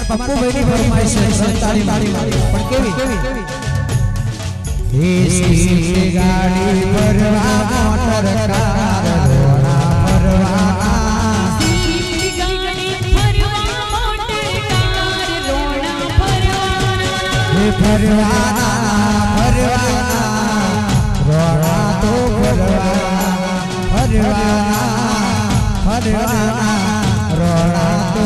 पप्पू बेटी फरमाइश है ताली मारी पण केवी इसकी गाड़ी परवा मोटर कार रोना परवा इसकी गाड़ी परवा मोटर कार रोना परवा परवा रोना तो परवा परवा रोना तो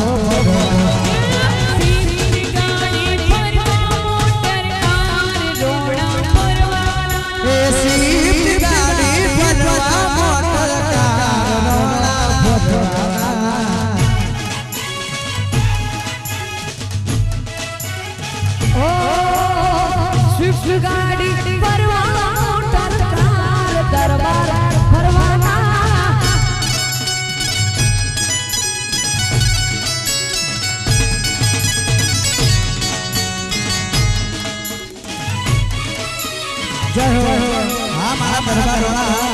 गाड़ी परवाना मोटर कार दरबार परवाना जय हो हमारा दरबार वाला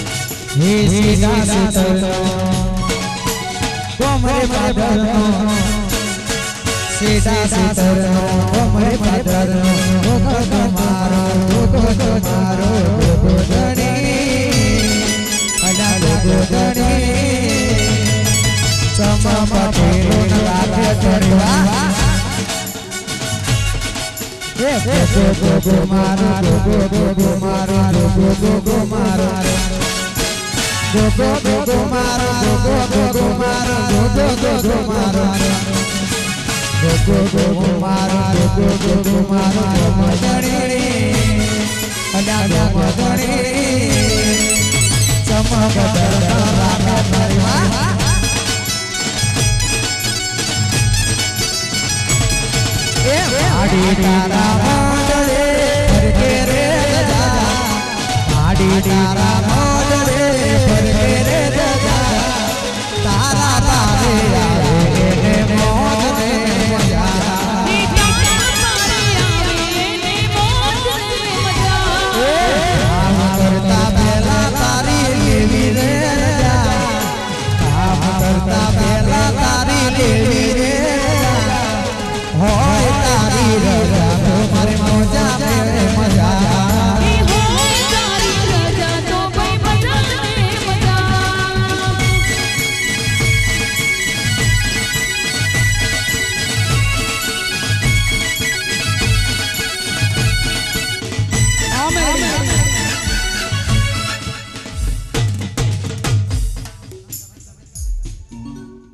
सीधा सीधा कोमरे पादरनो सीधा सीधा कोमरे पादरनो गोगो मारो गोगो धनी अला गोगो धनी समा पटेलो लागे करवा ए गोगो मारो गोगो मारो गोगो मारो go go go go maro go go go go maro go go go go maro go go go go maro go go go go maro madani ada madani sama badar raka mariwa adi tara madale ke re da adi tara